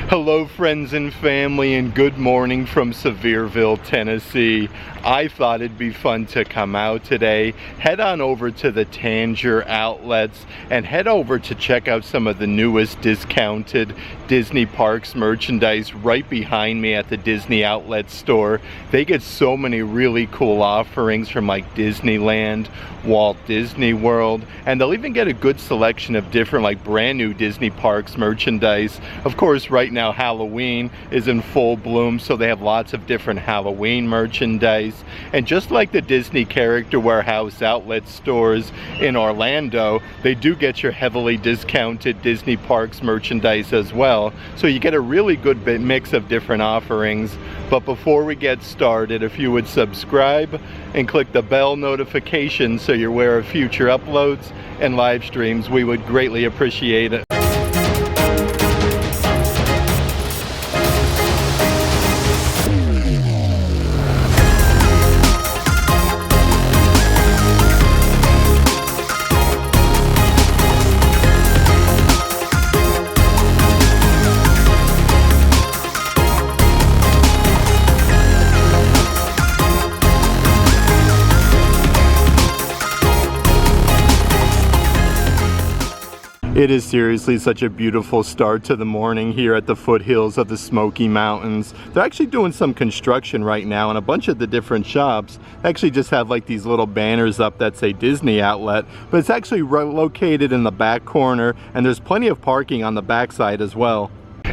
Hello friends and family, and good morning from Sevierville, Tennessee. I thought it'd be fun to come out today, head on over to the Tanger outlets and head over to check out some of the newest discounted Disney Parks merchandise right behind me at the Disney outlet store. They get so many really cool offerings from like Disneyland, Walt Disney World, and they'll even get a good selection of different like brand new Disney Parks merchandise. Of course, right now Halloween is in full bloom, so they have lots of different Halloween merchandise. And just like the Disney Character Warehouse outlet stores in Orlando, they do get your heavily discounted Disney Parks merchandise as well. So you get a really good mix of different offerings. But before we get started, if you would subscribe and click the bell notification so you're aware of future uploads and live streams, we would greatly appreciate it. It is seriously such a beautiful start to the morning here at the foothills of the Smoky Mountains. They're actually doing some construction right now, and a bunch of the different shops actually just have like these little banners up that say Disney Outlet, but it's actually located in the back corner, and there's plenty of parking on the back side as well.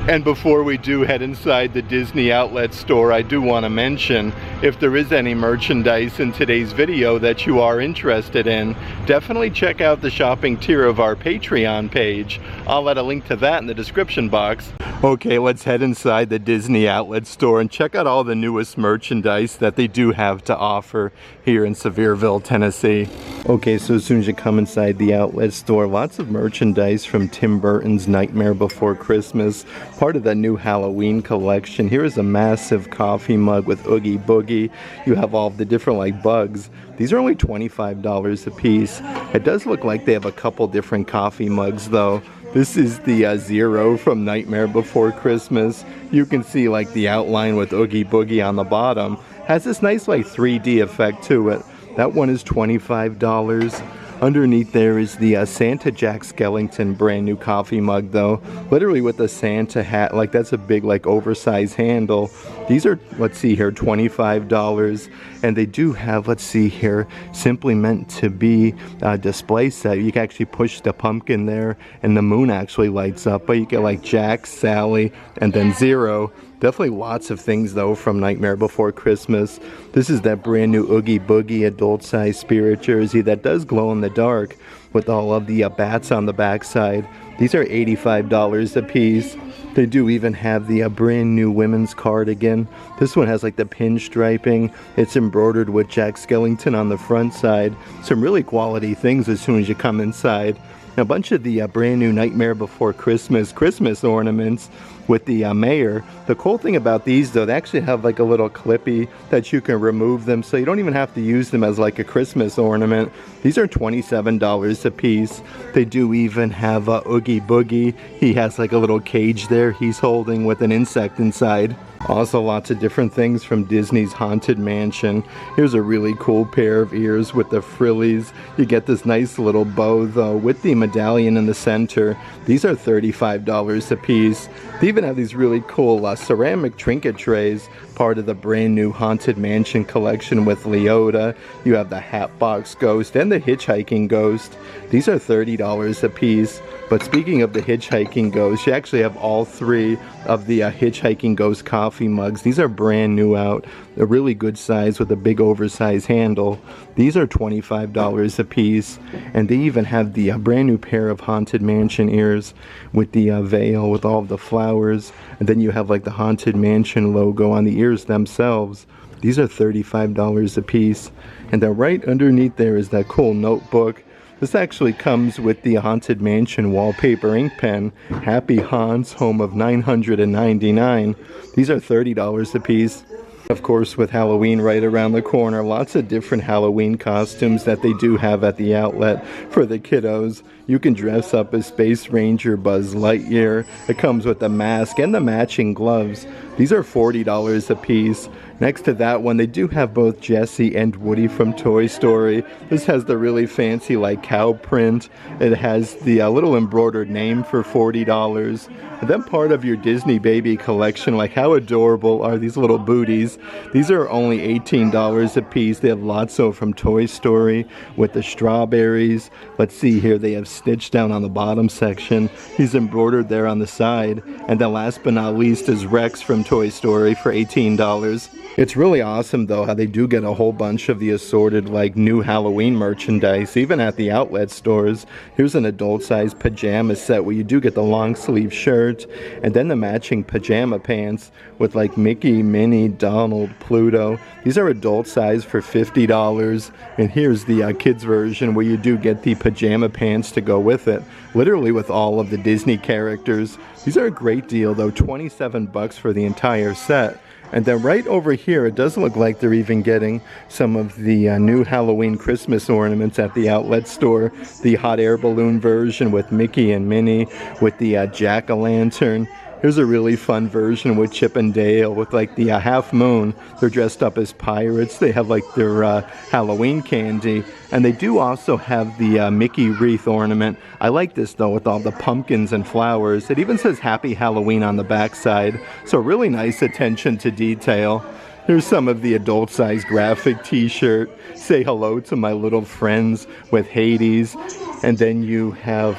And before we do head inside the Disney outlet store, I do want to mention, if there is any merchandise in today's video that you are interested in, definitely check out the shopping tier of our Patreon page. I'll add a link to that in the description box. Okay, let's head inside the Disney outlet store and check out all the newest merchandise that they do have to offer here in Sevierville, Tennessee. Okay, so as soon as you come inside the outlet store, lots of merchandise from Tim Burton's Nightmare Before Christmas, part of the new Halloween collection. Here is a massive coffee mug with Oogie Boogie. You have all of the different like bugs. These are only $25 a piece. It does look like they have a couple different coffee mugs though. This is the Zero from Nightmare Before Christmas. You can see like the outline with Oogie Boogie on the bottom. Has this nice like 3D effect to it. That one is $25. Underneath there is the Santa Jack Skellington brand new coffee mug though. Literally with the Santa hat, like that's a big like oversized handle. These are, let's see here, $25. And they do have, let's see here, Simply Meant to Be display set. You can actually push the pumpkin there and the moon actually lights up. But you get like Jack, Sally, and then Zero. Definitely lots of things though from Nightmare Before Christmas. This is that brand new Oogie Boogie adult size spirit jersey that does glow in the dark with all of the bats on the backside. These are $85 a piece. They do even have the brand new women's cardigan. This one has like the pinstriping. It's embroidered with Jack Skellington on the front side. Some really quality things as soon as you come inside. And a bunch of the brand new Nightmare Before Christmas ornaments with the Mayer. The cool thing about these though, they actually have like a little clippy that you can remove them, so you don't even have to use them as like a Christmas ornament. These are $27 a piece. They do even have Oogie Boogie. He has like a little cage there he's holding with an insect inside. Also lots of different things from Disney's Haunted Mansion. Here's a really cool pair of ears with the frillies. You get this nice little bow though with the medallion in the center. These are $35 a piece. They even have these really cool ceramic trinket trays, part of the brand new Haunted Mansion collection with Leota. You have the Hatbox Ghost and the Hitchhiking Ghost. These are $30 a piece. But speaking of the Hitchhiking Ghost, you actually have all three of the Hitchhiking Ghost coffee mugs. These are brand new out. A really good size with a big oversized handle. These are $25 a piece. And they even have the brand new pair of Haunted Mansion ears with the veil with all of the flowers. And then you have like the Haunted Mansion logo on the ears themselves. These are $35 a piece. And then right underneath there is that cool notebook. This actually comes with the Haunted Mansion wallpaper ink pen, Happy Haunts, home of 999. These are $30 a piece. Of course, with Halloween right around the corner, lots of different Halloween costumes that they do have at the outlet for the kiddos. You can dress up as Space Ranger Buzz Lightyear. It comes with the mask and the matching gloves. These are $40 a piece. Next to that one, they do have both Jessie and Woody from Toy Story. This has the really fancy like cow print. It has the little embroidered name for $40. And then part of your Disney baby collection, like how adorable are these little booties? These are only $18 a piece. They have Lotso from Toy Story with the strawberries. Let's see here, they have Stitch down on the bottom section. He's embroidered there on the side. And then last but not least is Rex from Toy Story for $18. It's really awesome though how they do get a whole bunch of the assorted like new Halloween merchandise even at the outlet stores. Here's an adult size pajama set where you do get the long sleeve shirt and then the matching pajama pants with like Mickey, Minnie, Donald, Pluto. These are adult size for $50. And here's the kids version where you do get the pajama pants to go with it, literally with all of the Disney characters. These are a great deal though, $27 for the entire set. And then right over here, it does look like they're even getting some of the new Halloween Christmas ornaments at the outlet store. The hot air balloon version with Mickey and Minnie, with the jack-o'-lantern. Here's a really fun version with Chip and Dale with like the half moon. They're dressed up as pirates. They have like their Halloween candy. And they do also have the Mickey wreath ornament. I like this though with all the pumpkins and flowers. It even says Happy Halloween on the backside. So really nice attention to detail. Here's some of the adult size graphic t-shirt. Say hello to my little friends with Hades. And then you have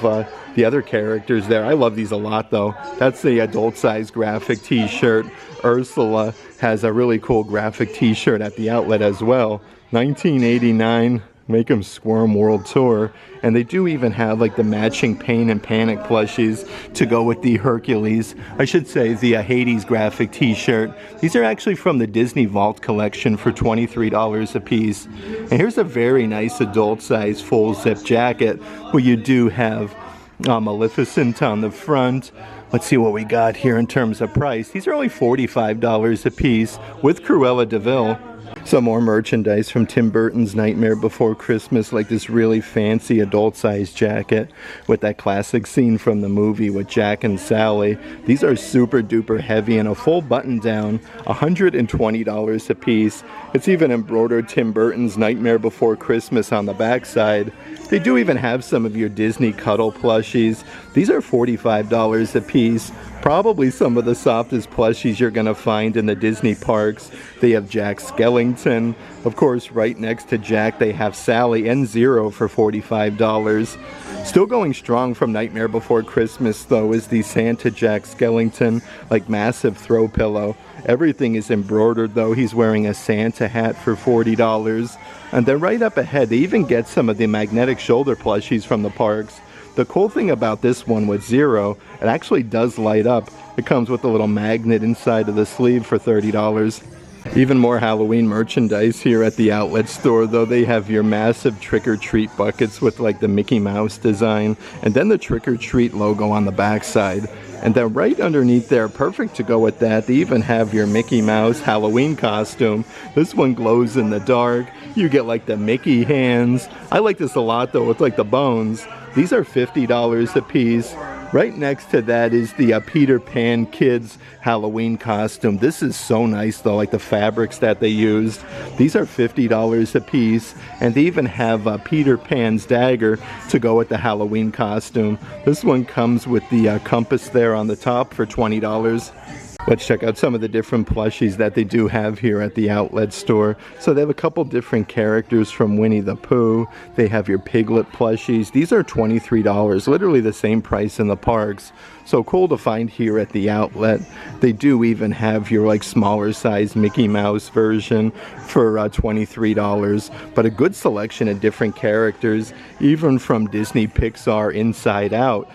the other characters there. I love these a lot though. That's the adult size graphic t-shirt. Ursula has a really cool graphic t-shirt at the outlet as well. $19.89. Make 'em Squirm World Tour. And they do even have like the matching Pain and Panic plushies to go with the Hercules. I should say the Hades graphic t-shirt. These are actually from the Disney Vault collection for $23 a piece. And here's a very nice adult size full zip jacket where you do have Maleficent on the front. Let's see what we got here in terms of price. These are only $45 a piece with Cruella de Vil. Some more merchandise from Tim Burton's Nightmare Before Christmas, like this really fancy adult-sized jacket with that classic scene from the movie with Jack and Sally. These are super duper heavy and a full button down, $120 a piece. It's even embroidered Tim Burton's Nightmare Before Christmas on the backside. They do even have some of your Disney Cuddle plushies. These are $45 a piece. Probably some of the softest plushies you're going to find in the Disney parks. They have Jack Skellington. Of course, right next to Jack, they have Sally and Zero for $45. Still going strong from Nightmare Before Christmas, though, is the Santa Jack Skellington, like massive throw pillow. Everything is embroidered, though. He's wearing a Santa hat for $40. And then right up ahead, they even get some of the magnetic shoulder plushies from the parks. The cool thing about this one with Zero, it actually does light up. It comes with a little magnet inside of the sleeve for $30. Even more Halloween merchandise here at the outlet store, though. They have your massive trick-or-treat buckets with like the Mickey Mouse design and then the trick-or-treat logo on the backside. And then right underneath there, perfect to go with that, they even have your Mickey Mouse Halloween costume. This one glows in the dark. You get like the Mickey hands. I like this a lot though, with like the bones. These are $50 a piece. Right next to that is the Peter Pan Kids Halloween costume. This is so nice though, like the fabrics that they used. These are $50 a piece. And they even have Peter Pan's dagger to go with the Halloween costume. This one comes with the compass there on the top for $20. Let's check out some of the different plushies that they do have here at the outlet store. So they have a couple different characters from Winnie the Pooh. They have your Piglet plushies. These are $23, literally the same price in the parks. So cool to find here at the outlet. They do even have your like smaller size Mickey Mouse version for $23. But a good selection of different characters, even from Disney Pixar Inside Out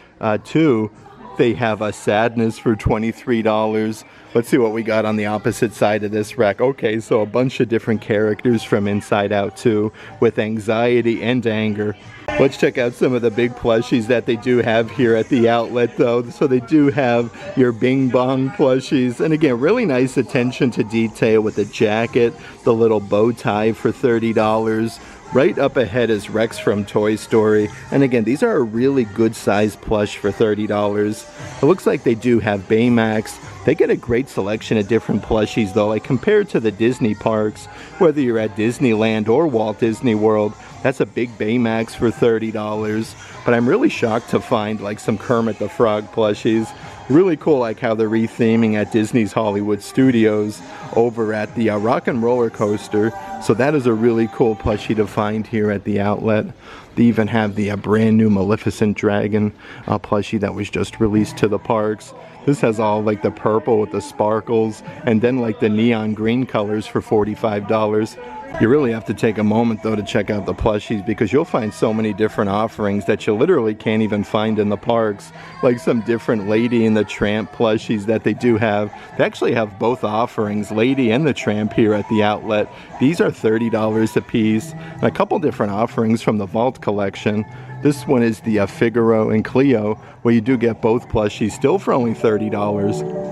too. They have a Sadness for $23. Let's see what we got on the opposite side of this rack. Okay, so a bunch of different characters from Inside Out too, with anxiety and anger. Let's check out some of the big plushies that they do have here at the outlet though. So they do have your Bing Bong plushies. And again, really nice attention to detail with the jacket, the little bow tie for $30. Right up ahead is Rex from Toy Story. And again, these are a really good size plush for $30. It looks like they do have Baymax. They get a great selection of different plushies though, like compared to the Disney parks, whether you're at Disneyland or Walt Disney World. That's a big Baymax for $30. But I'm really shocked to find like some Kermit the Frog plushies. Really cool, like how they're retheming at Disney's Hollywood Studios over at the Rock and Roller Coaster. So that is a really cool plushie to find here at the outlet. They even have the brand new Maleficent Dragon plushie that was just released to the parks. This has all like the purple with the sparkles and then like the neon green colors for $45. You really have to take a moment though to check out the plushies because you'll find so many different offerings that you literally can't even find in the parks. Like some different Lady and the Tramp plushies that they do have. They actually have both offerings, Lady and the Tramp, here at the outlet. These are $30 a piece. And a couple different offerings from the Vault collection. This one is the Figaro and Cleo, where you do get both plushies still for only $30.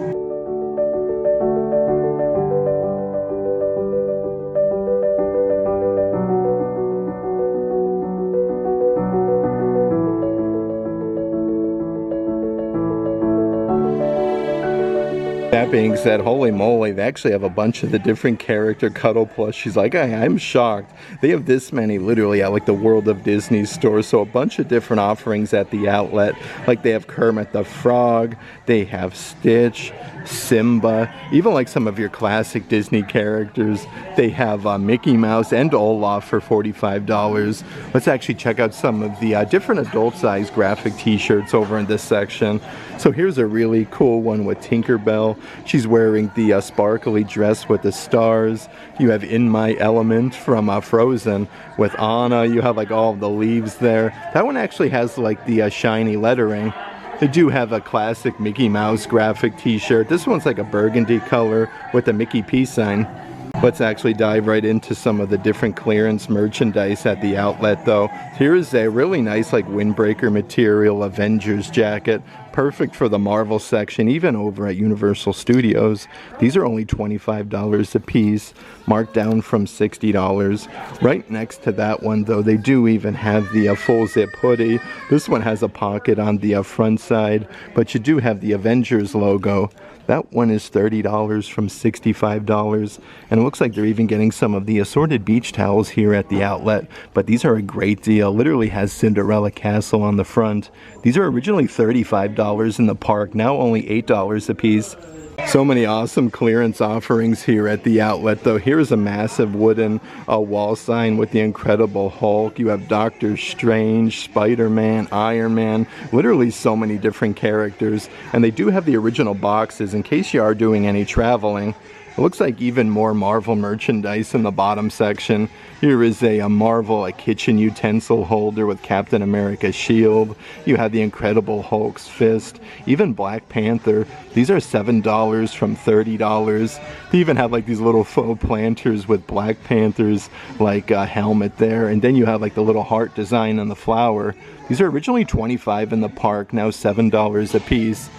That being said, holy moly, they actually have a bunch of the different character cuddle plushies. Like, I'm shocked. They have this many literally at like the World of Disney store. So a bunch of different offerings at the outlet. Like they have Kermit the Frog, they have Stitch, Simba, even like some of your classic Disney characters. They have Mickey Mouse and Olaf for $45. Let's actually check out some of the different adult size graphic t-shirts over in this section. So here's a really cool one with Tinkerbell. She's wearing the sparkly dress with the stars. You have In My Element from Frozen with Anna. You have like all the leaves there. That one actually has like the shiny lettering. They do have a classic Mickey Mouse graphic t-shirt. This one's like a burgundy color with a Mickey peace sign. Let's actually dive right into some of the different clearance merchandise at the outlet though. Here's a really nice like windbreaker material Avengers jacket. Perfect for the Marvel section, even over at Universal Studios. These are only $25 a piece, marked down from $60. Right next to that one though, they do even have the full zip hoodie. This one has a pocket on the front side, but you do have the Avengers logo. That one is $30 from $65. And it looks like they're even getting some of the assorted beach towels here at the outlet. But these are a great deal. Literally has Cinderella Castle on the front. These are originally $35 in the park, now only $8 a piece. So many awesome clearance offerings here at the outlet though. Here's a massive wooden wall sign with the Incredible Hulk. You have Doctor Strange, Spider-Man, Iron Man, literally so many different characters. And they do have the original boxes in case you are doing any traveling. It looks like even more Marvel merchandise in the bottom section. Here is a Marvel kitchen utensil holder with Captain America's shield. You have the Incredible Hulk's fist. Even Black Panther. These are $7 from $30. They even have like these little faux planters with Black Panther's like helmet there. And then you have like the little heart design on the flower. These are originally $25 in the park, now $7 a piece.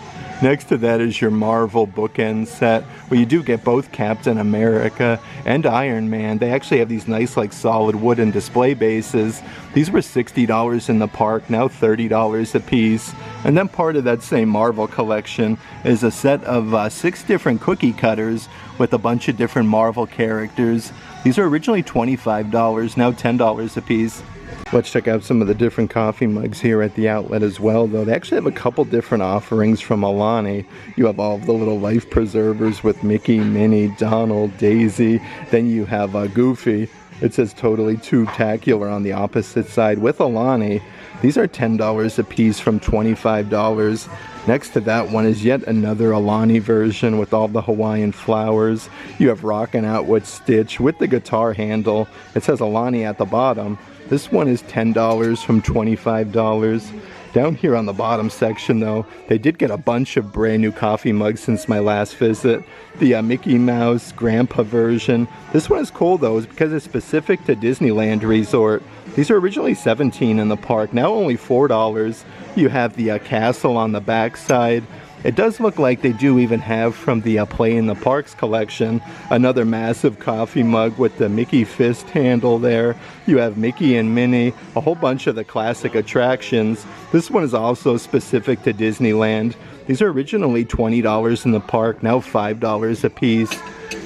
Next to that is your Marvel bookend set, where you do get both Captain America and Iron Man. They actually have these nice like solid wooden display bases. These were $60 in the park, now $30 a piece. And then part of that same Marvel collection is a set of 6 different cookie cutters with a bunch of different Marvel characters. These are originally $25, now $10 a piece. Let's check out some of the different coffee mugs here at the outlet as well, though. They actually have a couple different offerings from Alani. You have all of the little life preservers with Mickey, Minnie, Donald, Daisy. Then you have Goofy. It says Totally Too-tacular on the opposite side with Alani. These are $10 a piece from $25. Next to that one is yet another Alani version with all the Hawaiian flowers. You have Rockin' Out with Stitch with the guitar handle. It says Alani at the bottom. This one is $10 from $25. Down here on the bottom section though, they did get a bunch of brand new coffee mugs since my last visit. The Mickey Mouse Grandpa version. This one is cool though, because it's specific to Disneyland Resort. These are originally $17 in the park, now only $4. You have the castle on the back side. It does look like they do even have from the Play in the Parks collection another massive coffee mug with the Mickey fist handle there. You have Mickey and Minnie, a whole bunch of the classic attractions. This one is also specific to Disneyland. These are originally $20 in the park, now $5 a piece.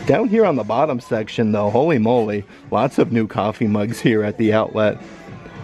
Down here on the bottom section though, holy moly, lots of new coffee mugs here at the outlet.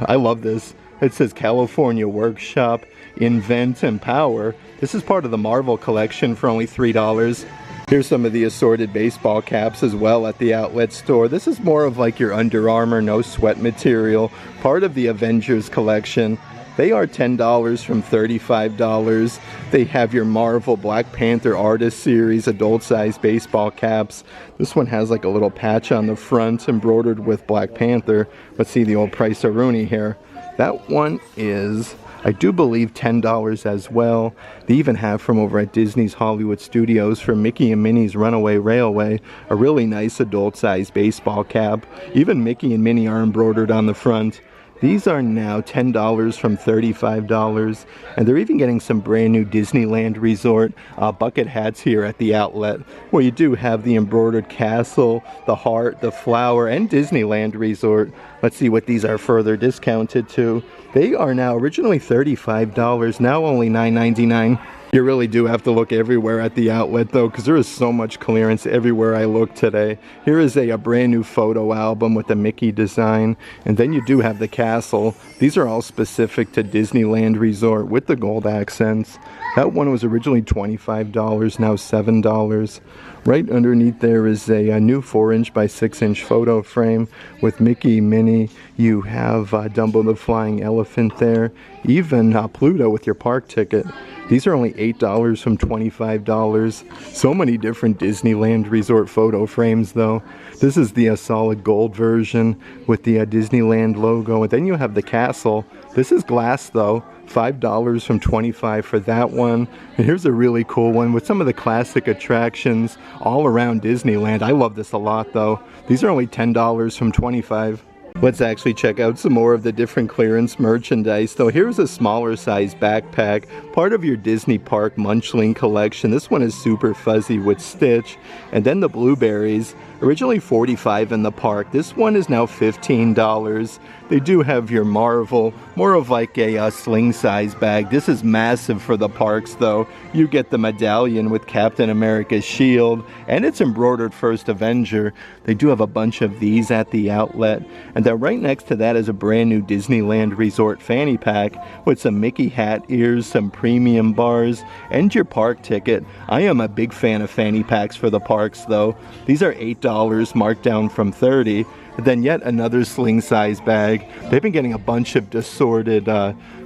I love this. It says California Workshop, Invent, Empower. This is part of the Marvel collection for only $3. Here's some of the assorted baseball caps as well at the outlet store. This is more of like your Under Armour no sweat material, part of the Avengers collection. They are $10 from $35. They have your Marvel Black Panther Artist Series adult size baseball caps. This one has like a little patch on the front embroidered with Black Panther. Let's see the old price of Rooney here. That one is, I do believe, $10 as well. They even have from over at Disney's Hollywood Studios for Mickey and Minnie's Runaway Railway, a really nice adult-sized baseball cap. Even Mickey and Minnie are embroidered on the front. These are now $10 from $35, and they're even getting some brand new Disneyland Resort bucket hats here at the outlet, where you do have the embroidered castle, the heart, the flower, and Disneyland Resort. Let's see what these are further discounted to. They are now originally $35, now only $9.99. You really do have to look everywhere at the outlet though, because there is so much clearance everywhere I look today. Here is a brand new photo album with the Mickey design, and then you do have the castle. These are all specific to Disneyland Resort with the gold accents. That one was originally $25, now $7. Right underneath there is a new 4" by 6" photo frame with Mickey, Minnie. You have Dumbo the Flying Elephant there. Even Pluto with your park ticket. These are only $8 from $25. So many different Disneyland Resort photo frames though. This is the solid gold version with the Disneyland logo. And then you have the castle. This is glass though. $5 from $25 for that one. And here's a really cool one with some of the classic attractions all around Disneyland. I love this a lot though. These are only $10 from $25. Let's actually check out some more of the different clearance merchandise. Though here's a smaller size backpack, part of your Disney Park Munchling collection. This one is super fuzzy with Stitch. And then the blueberries, originally $45 in the park. This one is now $15. They do have your Marvel, more of like a sling size bag. This is massive for the parks though. You get the medallion with Captain America's shield, and it's embroidered First Avenger. They do have a bunch of these at the outlet. And then right next to that is a brand new Disneyland Resort fanny pack with some Mickey hat ears, some premium bars, and your park ticket. I am a big fan of fanny packs for the parks though. These are $8 marked down from $30. Then yet another sling size bag. They've been getting a bunch of assorted,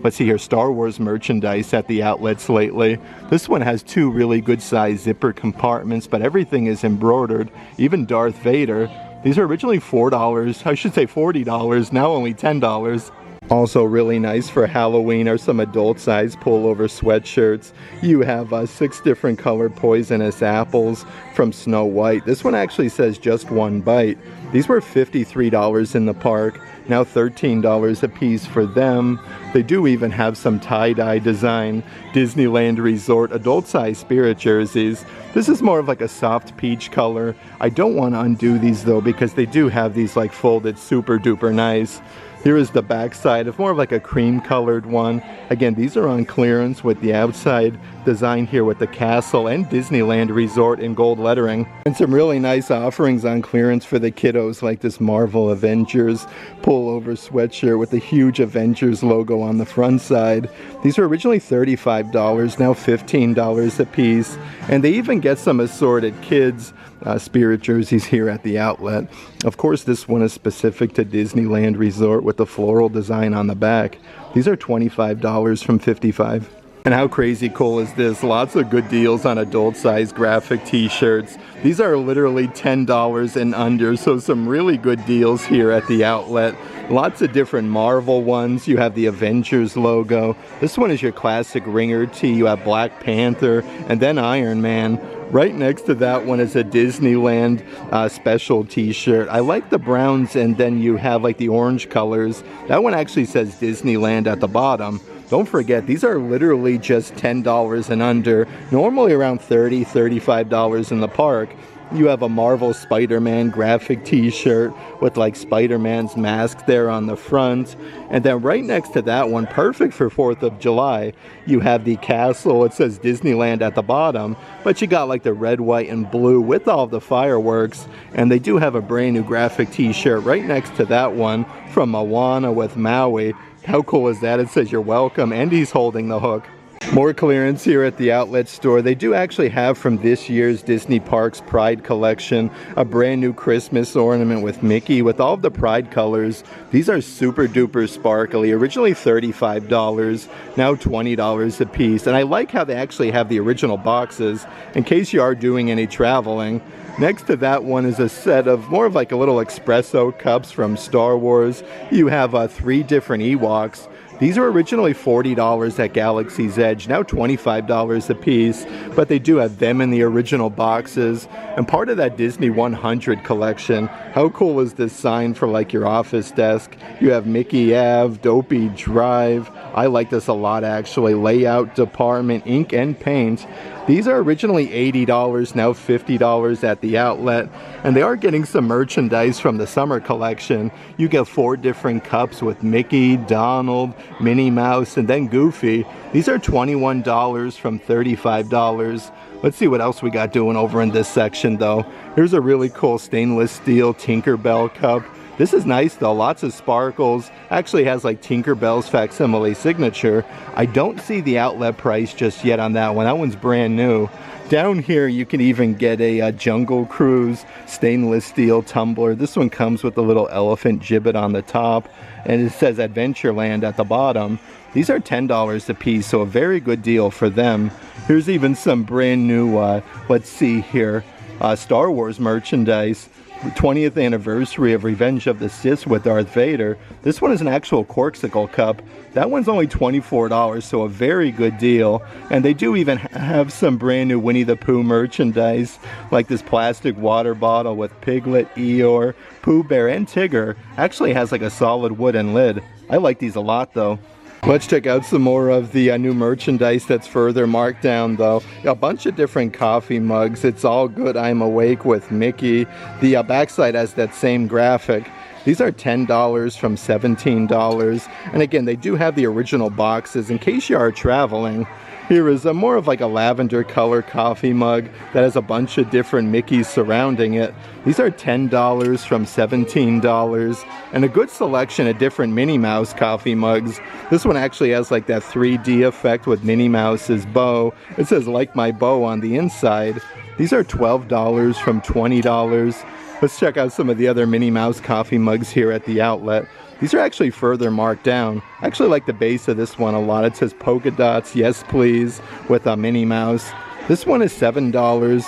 let's see here, Star Wars merchandise at the outlets lately. This one has two really good size zipper compartments, but everything is embroidered, even Darth Vader. These are originally $4, I should say $40, now only $10. Also really nice for Halloween are some adult size pullover sweatshirts. You have 6 different colored poisonous apples from Snow White. This one actually says just one bite. These were $53 in the park, now $13 a piece for them. They do even have some tie-dye design Disneyland Resort adult size spirit jerseys. This is more of like a soft peach color. I don't want to undo these though because they do have these like folded super duper nice. Here is the back side of more of like a cream colored one. Again, these are on clearance with the outside design here with the castle and Disneyland Resort in gold lettering. And some really nice offerings on clearance for the kiddos like this Marvel Avengers pullover sweatshirt with the huge Avengers logo on the front side. These were originally $35, now $15 a piece. And they even get some assorted kids spirit jerseys here at the outlet. Of course, this one is specific to Disneyland Resort with the floral design on the back. These are $25 from $55. And how crazy cool is this? Lots of good deals on adult size graphic t-shirts. These are literally $10 and under, so some really good deals here at the outlet. Lots of different Marvel ones. You have the Avengers logo. This one is your classic ringer tee. You have Black Panther and then Iron Man. Right next to that one is a Disneyland special t-shirt. I like the browns, and then you have like the orange colors. That one actually says Disneyland at the bottom. Don't forget, these are literally just $10 and under, normally around $30, $35 in the park. You have a Marvel Spider-Man graphic t-shirt with like Spider-Man's mask there on the front. And then right next to that one, perfect for 4th of July, you have the castle. It says Disneyland at the bottom, but you got like the red, white, and blue with all the fireworks. And they do have a brand new graphic t-shirt right next to that one from Moana with Maui. How cool is that? It says you're welcome, and he's holding the hook. More clearance here at the outlet store. They do actually have from this year's Disney Parks Pride collection a brand new Christmas ornament with Mickey with all of the Pride colors. These are super duper sparkly. Originally $35, now $20 a piece. And I like how they actually have the original boxes in case you are doing any traveling. Next to that one is a set of more of like a little espresso cups from Star Wars. You have 3 different Ewoks. These are originally $40 at Galaxy's Edge, now $25 a piece, but they do have them in the original boxes and part of that Disney 100 collection. How cool is this sign for like your office desk? You have Mickey Ave, Dopey Drive. I like this a lot actually. Layout department, ink and paint. These are originally $80, now $50 at the outlet, and they are getting some merchandise from the summer collection. You get 4 different cups with Mickey, Donald, Minnie Mouse, and then Goofy. These are $21 from $35. Let's see what else we got doing over in this section though. Here's a really cool stainless steel Tinkerbell cup. This is nice though, lots of sparkles. Actually has like Tinkerbell's facsimile signature. I don't see the outlet price just yet on that one. That one's brand new. Down here you can even get a Jungle Cruise stainless steel tumbler. This one comes with a little elephant gibbet on the top, and it says Adventureland at the bottom. These are $10 a piece, so a very good deal for them. Here's even some brand new, let's see here, Star Wars merchandise. 20th anniversary of Revenge of the Sith with Darth Vader. This one is an actual Corksicle cup. That one's only $24, so a very good deal. And they do even have some brand new Winnie the Pooh merchandise, like this plastic water bottle with Piglet, Eeyore, Pooh Bear, and Tigger. Actually has like a solid wooden lid. I like these a lot though. Let's check out some more of the new merchandise that's further marked down though. A bunch of different coffee mugs. It's all good, I'm awake with Mickey. The backside has that same graphic. These are $10 from $17. And again, they do have the original boxes in case you are traveling. Here is a more of like a lavender color coffee mug that has a bunch of different Mickeys surrounding it. These are $10 from $17, and a good selection of different Minnie Mouse coffee mugs. This one actually has like that 3D effect with Minnie Mouse's bow. It says "like my bow" on the inside. These are $12 from $20. Let's check out some of the other Minnie Mouse coffee mugs here at the outlet. These are actually further marked down. I actually like the base of this one a lot. It says polka dots, yes please, with a Minnie Mouse. This one is $7,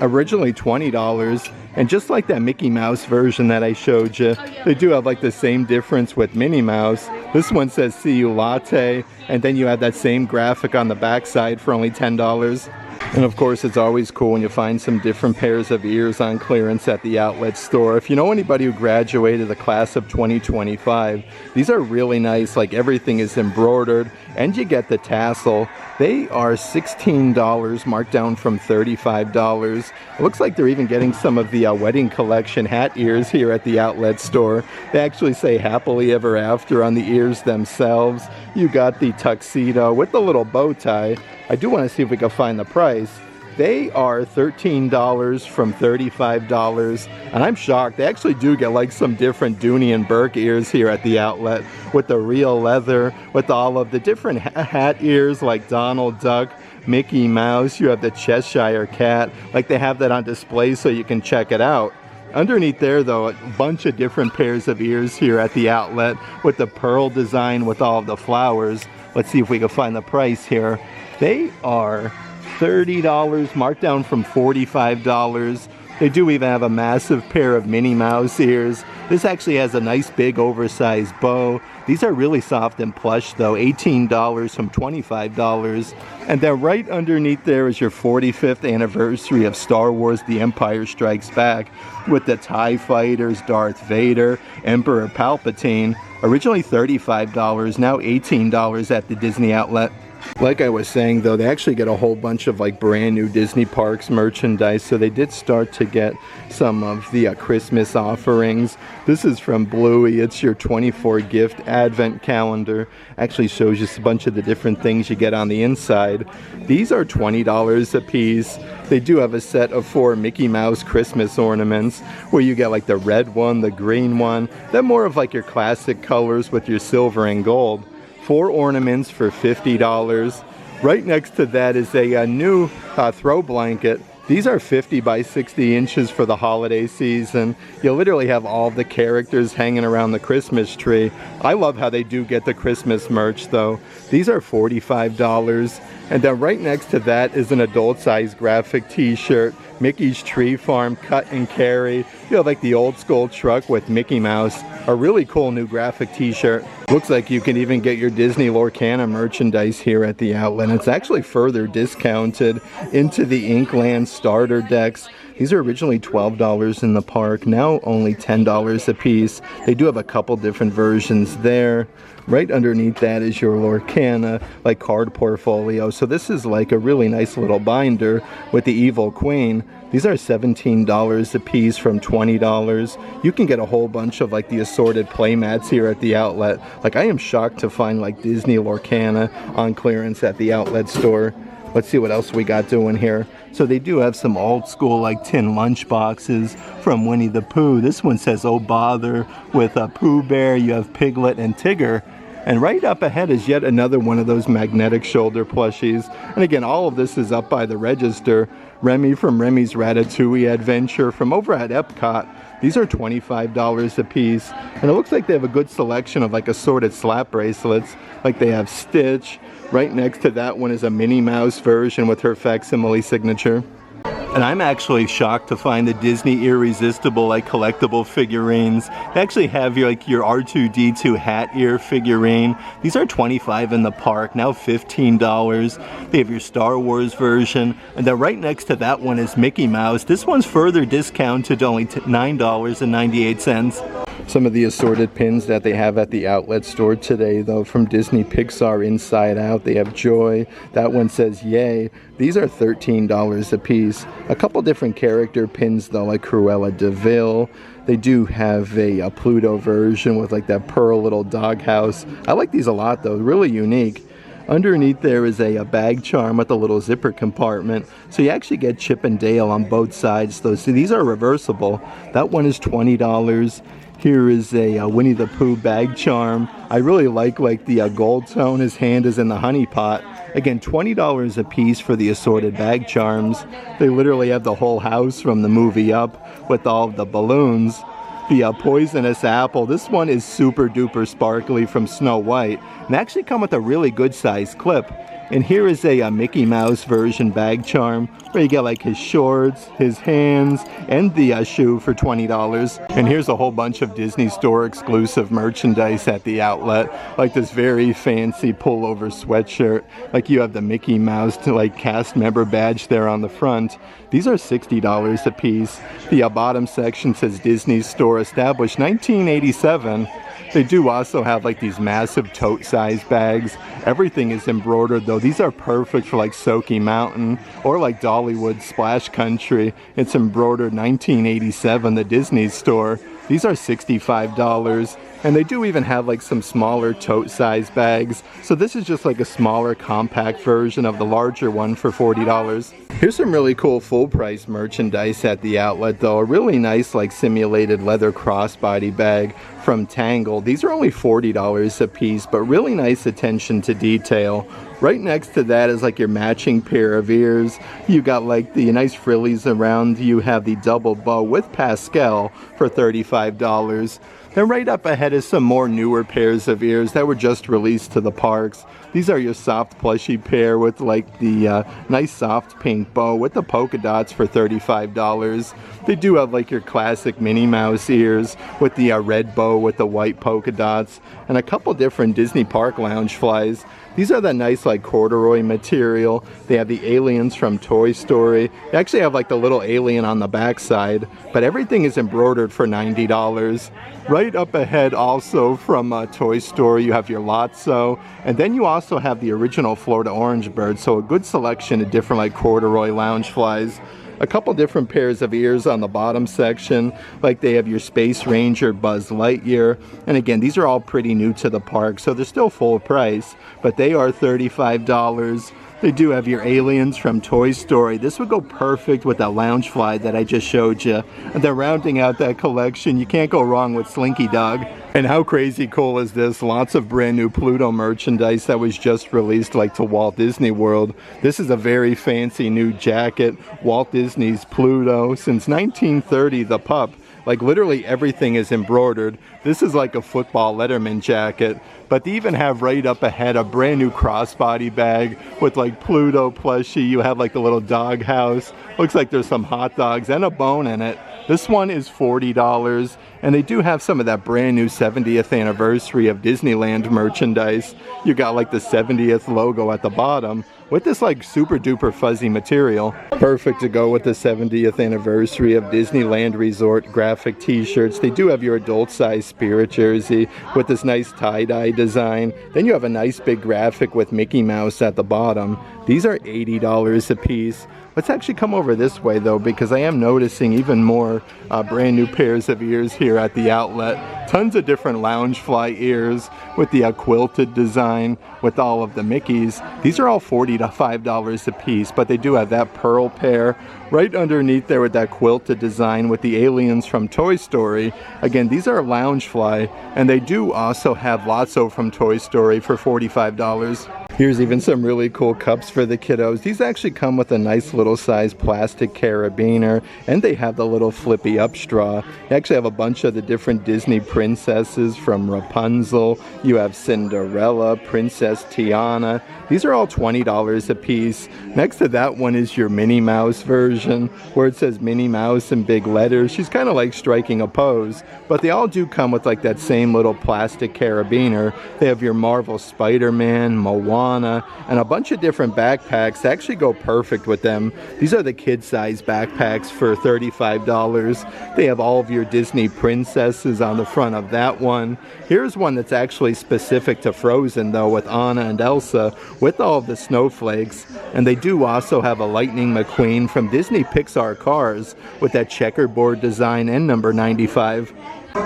originally $20. And just like that Mickey Mouse version that I showed you, they do have like the same difference with Minnie Mouse. This one says "see you latte," and then you have that same graphic on the back side for only $10. And of course, it's always cool when you find some different pairs of ears on clearance at the outlet store. If you know anybody who graduated the class of 2025, these are really nice. Like everything is embroidered and you get the tassel. They are $16, marked down from $35. It looks like they're even getting some of the wedding collection hat ears here at the outlet store. They actually say "happily ever after" on the ears themselves. You got the tuxedo with the little bow tie. I do want to see if we can find the price. They are $13 from $35, and I'm shocked. They actually do get like some different Dooney and Burke ears here at the outlet with the real leather, with all of the different hat ears like Donald Duck, Mickey Mouse. You have the Cheshire Cat. Like they have that on display so you can check it out. Underneath there though, a bunch of different pairs of ears here at the outlet with the pearl design with all of the flowers. Let's see if we can find the price here. They are $30, marked down from $45. They do even have a massive pair of Minnie Mouse ears. This actually has a nice big oversized bow. These are really soft and plush though, $18 from $25. And then right underneath there is your 45th anniversary of Star Wars The Empire Strikes Back with the TIE Fighters, Darth Vader, Emperor Palpatine. Originally $35, now $18 at the Disney outlet. Like I was saying though, they actually get a whole bunch of like brand new Disney Parks merchandise, so they did start to get some of the Christmas offerings. This is from Bluey. It's your 24 gift advent calendar. Actually shows you a bunch of the different things you get on the inside. These are $20 a piece. They do have a set of 4 Mickey Mouse Christmas ornaments where you get like the red one, the green one. They're more of like your classic colors with your silver and gold. 4 ornaments for $50. Right next to that is a new throw blanket. These are 50 by 60 inches for the holiday season. You literally have all the characters hanging around the Christmas tree. I love how they do get the Christmas merch though. These are $45. And then right next to that is an adult size graphic t-shirt. Mickey's Tree Farm cut and carry. You have like the old school truck with Mickey Mouse. A really cool new graphic t-shirt. Looks like you can even get your Disney Lorcana merchandise here at the outlet. It's actually further discounted into the Inkland starter decks. These are originally $12 in the park, now only $10 a piece. They do have a couple different versions there. Right underneath that is your Lorcana like card portfolio. So this is like a really nice little binder with the Evil Queen. These are $17 a piece from $20. You can get a whole bunch of like the assorted playmats here at the outlet. Like I am shocked to find like Disney Lorcana on clearance at the outlet store. Let's see what else we got doing here. So they do have some old school like tin lunch boxes from Winnie the Pooh. This one says "Oh Bother" with a Pooh Bear. You have Piglet and Tigger. And right up ahead is yet another one of those magnetic shoulder plushies. And again, all of this is up by the register. Remy from Remy's Ratatouille Adventure from over at Epcot. These are $25 a piece. And it looks like they have a good selection of like assorted slap bracelets. Like they have Stitch. Right next to that one is a Minnie Mouse version with her facsimile signature. And I'm actually shocked to find the Disney Irresistible like collectible figurines. They actually have your like your R2-D2 hat ear figurine. These are $25 in the park, now $15. They have your Star Wars version. And then right next to that one is Mickey Mouse. This one's further discounted to only $9.98. Some of the assorted pins that they have at the outlet store today though from Disney Pixar Inside Out. They have Joy. That one says Yay. These are $13 a piece. A couple different character pins though, like Cruella de Vil. They do have a Pluto version with like that pearl little doghouse. I like these a lot though, really unique. Underneath there is a bag charm with a little zipper compartment. So you actually get Chip and Dale on both sides though. So these are reversible. That one is $20. Here is a Winnie the Pooh bag charm. I really like the gold tone. His hand is in the honey pot. Again, $20 a piece for the assorted bag charms. They literally have the whole house from the movie Up with all of the balloons. The poisonous apple. This one is super duper sparkly from Snow White. And they actually come with a really good sized clip. And here is a Mickey Mouse version bag charm where you get like his shorts, his hands, and the shoe for $20. And here's a whole bunch of Disney Store exclusive merchandise at the outlet. Like this very fancy pullover sweatshirt. Like you have the Mickey Mouse like cast member badge there on the front. These are $60 a piece. The bottom section says Disney Store established 1987. They do also have like these massive tote size bags. Everything is embroidered though. These are perfect for like Soaky Mountain or like Dollywood Splash Country. It's embroidered 1987, the Disney Store. These are $65. And they do even have like some smaller tote size bags. So this is just like a smaller compact version of the larger one for $40. Here's some really cool full price merchandise at the outlet though. A really nice like simulated leather crossbody bag from Tangled. These are only $40 a piece, but really nice attention to detail. Right next to that is like your matching pair of ears. You got like the nice frillies around. You have the double bow with Pascal for $35. Then right up ahead is some more newer pairs of ears that were just released to the parks. These are your soft plushie pair with like the nice soft pink bow with the polka dots for $35. They do have like your classic Minnie Mouse ears with the red bow with the white polka dots, and a couple different Disney Park lounge flies. These are that nice like corduroy material. They have the aliens from Toy Story. They actually have like the little alien on the backside, but everything is embroidered for $90. Right up ahead also from Toy Story, you have your Lotso, and then you also have the original Florida Orange Bird, so a good selection of different like corduroy lounge flies. A couple different pairs of ears on the bottom section, like they have your Space Ranger Buzz Lightyear, and again these are all pretty new to the park, so they're still full price, but they are $35. They do have your aliens from Toy Story. This would go perfect with that lounge fly that I just showed you. And then rounding out that collection, you can't go wrong with Slinky Dog. And how crazy cool is this? Lots of brand new Pluto merchandise that was just released like to Walt Disney World. This is a very fancy new jacket, Walt Disney's Pluto. Since 1930, the pup. Like literally everything is embroidered. This is like a football Letterman jacket. But they even have right up ahead a brand new crossbody bag with like Pluto plushie. You have like the little dog house. Looks like there's some hot dogs and a bone in it. This one is $40. And they do have some of that brand new 70th anniversary of Disneyland merchandise. You got like the 70th logo at the bottom with this like super duper fuzzy material. Perfect to go with the 70th anniversary of Disneyland Resort graphic t-shirts. They do have your adult size Spirit jersey with this nice tie-dye design. Then you have a nice big graphic with Mickey Mouse at the bottom. These are $80 a piece. Let's actually come over this way though, because I am noticing even more brand new pairs of ears here at the outlet. Tons of different lounge fly ears with the quilted design with all of the Mickeys. These are all $40 to $5 a piece, but they do have that pearl pair right underneath there with that quilted design with the aliens from Toy Story. Again, these are lounge fly, and they do also have Lotso from Toy Story for $45. Here's even some really cool cups for the kiddos. These actually come with a nice little size plastic carabiner, and they have the little flippy up straw. They actually have a bunch of the different Disney princesses from Rapunzel. You have Cinderella, Princess Tiana. These are all $20 a piece. Next to that one is your Minnie Mouse version, where it says Minnie Mouse in big letters. She's kind of like striking a pose, but they all do come with like that same little plastic carabiner. They have your Marvel Spider-Man, Moana, and a bunch of different backpacks that actually go perfect with them. These are the kid-size backpacks for $35. They have all of your Disney princesses on the front of that one. Here's one that's actually specific to Frozen though, with Anna and Elsa with all of the snowflakes. And they do also have a Lightning McQueen from Disney Pixar Cars with that checkerboard design and number 95.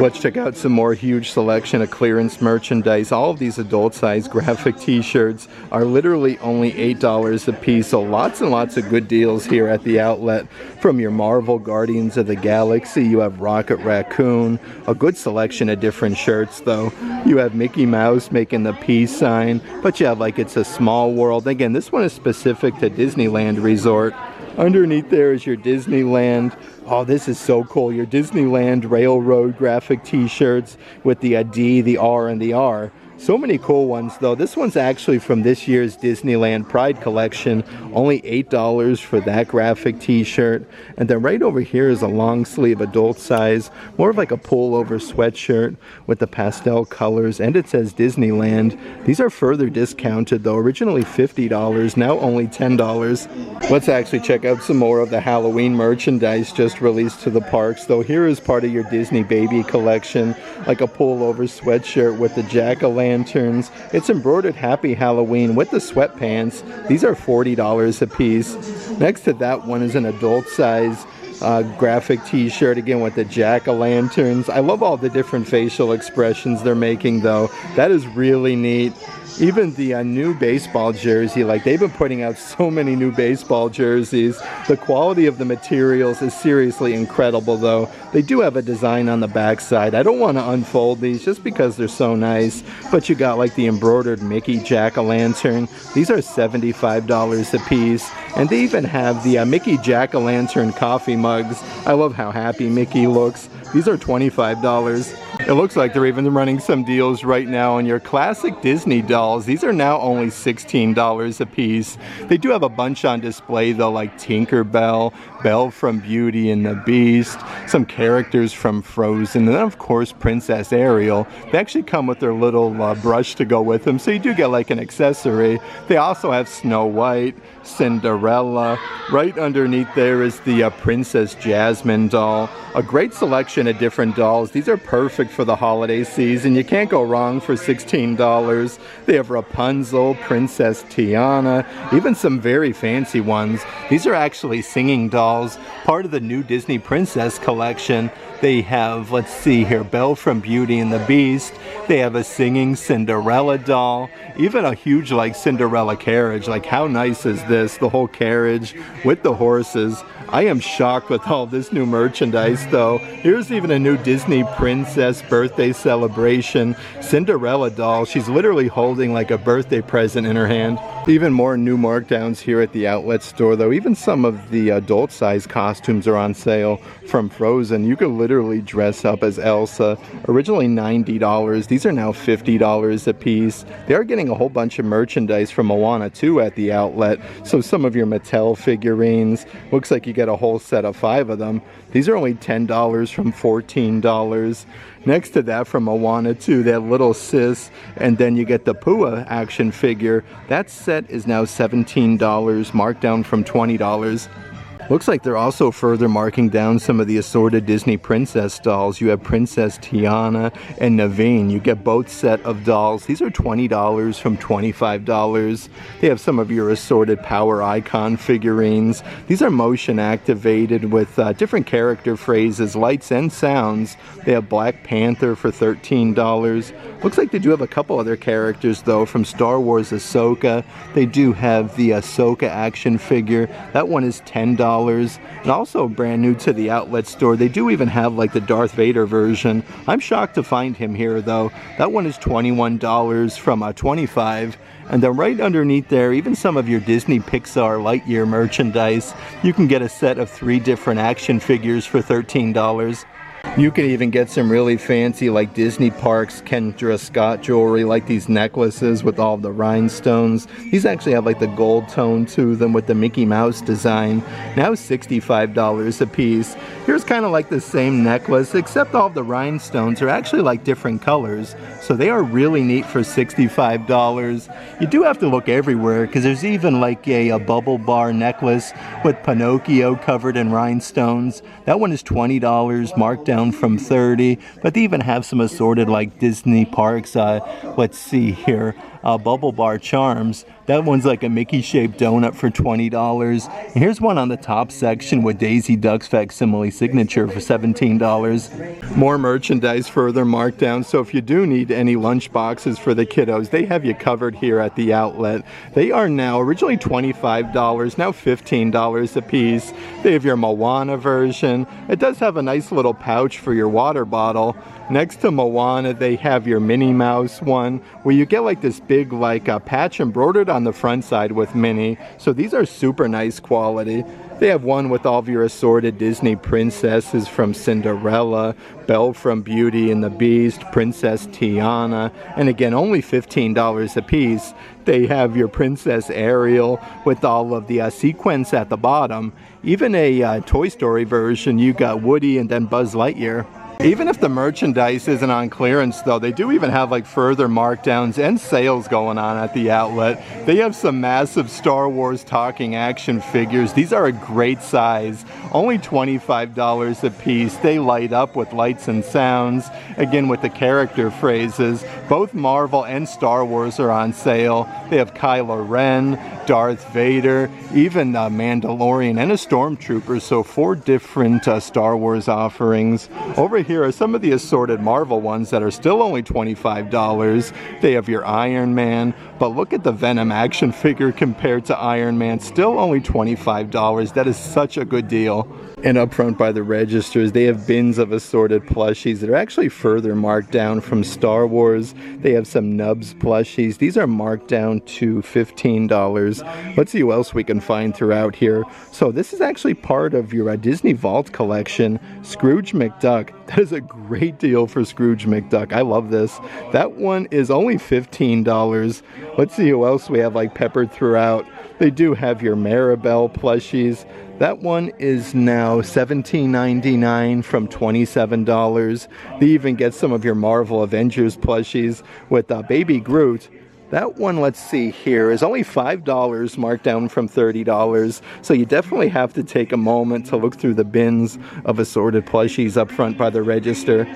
Let's check out some more huge selection of clearance merchandise. All of these adult size graphic t-shirts are literally only $8 a piece, so lots and lots of good deals here at the outlet. From your Marvel Guardians of the Galaxy, you have Rocket Raccoon, a good selection of different shirts though. You have Mickey Mouse making the peace sign, but you have like It's a Small World. Again, this one is specific to Disneyland Resort. Underneath there is your Disneyland. Oh, this is so cool. Your Disneyland Railroad graphic t-shirts with the D, the R, and the R. So many cool ones though. This one's actually from this year's Disneyland Pride collection. Only $8 for that graphic t-shirt. And then right over here is a long sleeve adult size, more of like a pullover sweatshirt with the pastel colors, and it says Disneyland. These are further discounted though. Originally $50, now only $10. Let's actually check out some more of the Halloween merchandise just released to the parks though. Here is part of your Disney Baby collection, like a pullover sweatshirt with the jack-o'-lantern. It's embroidered Happy Halloween with the sweatpants. These are $40 a piece. Next to that one is an adult size graphic t-shirt, again with the jack-o'-lanterns. I love all the different facial expressions they're making though. That is really neat. Even the new baseball jersey, like they've been putting out so many new baseball jerseys. The quality of the materials is seriously incredible though. They do have a design on the back side. I don't want to unfold these just because they're so nice, but you got like the embroidered Mickey jack-o'-lantern. These are $75 a piece, and they even have the Mickey jack-o'-lantern coffee mugs. I love how happy Mickey looks. These are $25. It looks like they're even running some deals right now on your classic Disney dolls. These are now only $16 a piece. They do have a bunch on display though, like Tinkerbell, Belle from Beauty and the Beast, some characters from Frozen, and then of course Princess Ariel. They actually come with their little brush to go with them, so you do get like an accessory. They also have Snow White, Cinderella. Right underneath there is the Princess Jasmine doll. A great selection of different dolls. These are perfect for the holiday season. You can't go wrong for $16. They have Rapunzel, Princess Tiana, even some very fancy ones. These are actually singing dolls, part of the new Disney Princess collection. They have, let's see here, Belle from Beauty and the Beast. They have a singing Cinderella doll, even a huge like Cinderella carriage. Like how nice is this? The whole carriage with the horses. I am shocked with all this new merchandise though. Here's even a new Disney Princess birthday celebration Cinderella doll. She's literally holding like a birthday present in her hand. Even more new markdowns here at the outlet store though. Even some of the adult size costumes are on sale from Frozen. You could literally dress up as Elsa. Originally $90. These are now $50 a piece. They are getting a whole bunch of merchandise from Moana 2 at the outlet. So some of your Mattel figurines. Looks like you get a whole set of 5 of them. These are only $10 from $14. Next to that from Moana 2, that little sis, and then you get the Pua action figure. That set is now $17, marked down from $20. Looks like they're also further marking down some of the assorted Disney princess dolls. You have Princess Tiana and Naveen. You get both set of dolls. These are $20 from $25. They have some of your assorted Power Icon figurines. These are motion activated with different character phrases, lights and sounds. They have Black Panther for $13. Looks like they do have a couple other characters though from Star Wars Ahsoka. They do have the Ahsoka action figure. That one is $10. And also brand new to the outlet store, they do even have like the Darth Vader version. I'm shocked to find him here though. That one is $21 from $25. And then right underneath there, even some of your Disney Pixar Lightyear merchandise. You can get a set of 3 different action figures for $13. You can even get some really fancy like Disney Parks Kendra Scott jewelry, like these necklaces with all the rhinestones. These actually have like the gold tone to them with the Mickey Mouse design. Now $65 a piece. Here's kind of like the same necklace, except all the rhinestones are actually like different colors. So they are really neat for $65. You do have to look everywhere because there's even like a bubble bar necklace with Pinocchio covered in rhinestones. That one is $20, marked down from $30, but they even have some assorted like Disney parks. Let's see here, bubble bar charms. That one's like a Mickey shaped donut for $20. And here's one on the top section with Daisy Duck's facsimile signature for $17. More merchandise further marked down, so if you do need any lunch boxes for the kiddos, they have you covered here at the outlet. They are now originally $25, now $15 a piece. They have your Moana version. It does have a nice little pouch for your water bottle. Next to Moana, they have your Minnie Mouse one, where you get like this big like patch embroidered on the front side with Minnie. So these are super nice quality. They have one with all of your assorted Disney princesses from Cinderella, Belle from Beauty and the Beast, Princess Tiana, and again, only $15 a piece. They have your Princess Ariel with all of the sequins at the bottom. Even a Toy Story version, you got Woody and then Buzz Lightyear. Even if the merchandise isn't on clearance though, they do even have like further markdowns and sales going on at the outlet. They have some massive Star Wars talking action figures. These are a great size, only $25 a piece. They light up with lights and sounds, again with the character phrases. Both Marvel and Star Wars are on sale. They have Kylo Ren, Darth Vader, even Mandalorian and a Stormtrooper, so 4 different Star Wars offerings. Over here are some of the assorted Marvel ones that are still only $25. They have your Iron Man, but look at the Venom action figure compared to Iron Man, still only $25. That is such a good deal. well. And up front by the registers, they have bins of assorted plushies that are actually further marked down from Star Wars. They have some Nubs plushies. These are marked down to $15. Let's see what else we can find throughout here. So this is actually part of your Disney Vault collection. Scrooge McDuck. That is a great deal for Scrooge McDuck. I love this. That one is only $15. Let's see who else we have like peppered throughout. They do have your Maribel plushies. That one is now $17.99 from $27. They even get some of your Marvel Avengers plushies with Baby Groot. That one, let's see here, is only $5, marked down from $30. So you definitely have to take a moment to look through the bins of assorted plushies up front by the register.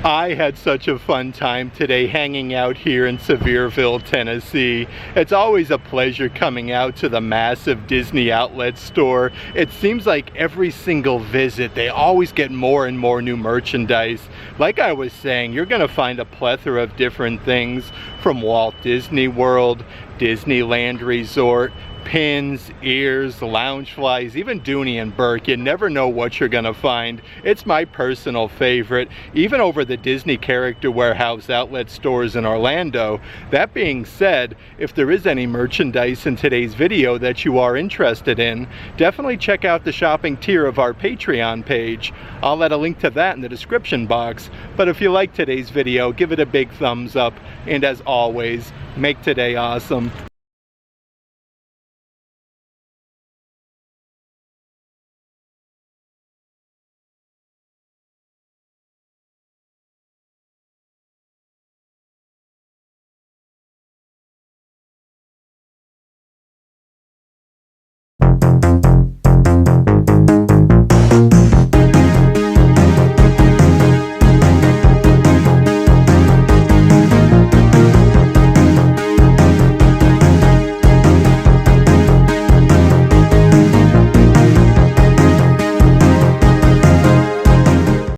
I had such a fun time today hanging out here in Sevierville, Tennessee. It's always a pleasure coming out to the massive Disney outlet store. It seems like every single visit, they always get more and more new merchandise. Like I was saying, you're gonna find a plethora of different things from Walt Disney World, Disneyland Resort, pins, ears, lounge flies, even Dooney and Burke. You never know what you're gonna find. It's my personal favorite, even over the Disney Character Warehouse outlet stores in Orlando. That being said, if there is any merchandise in today's video that you are interested in, definitely check out the shopping tier of our Patreon page. I'll add a link to that in the description box. But if you like today's video, give it a big thumbs up, and as always, make today awesome.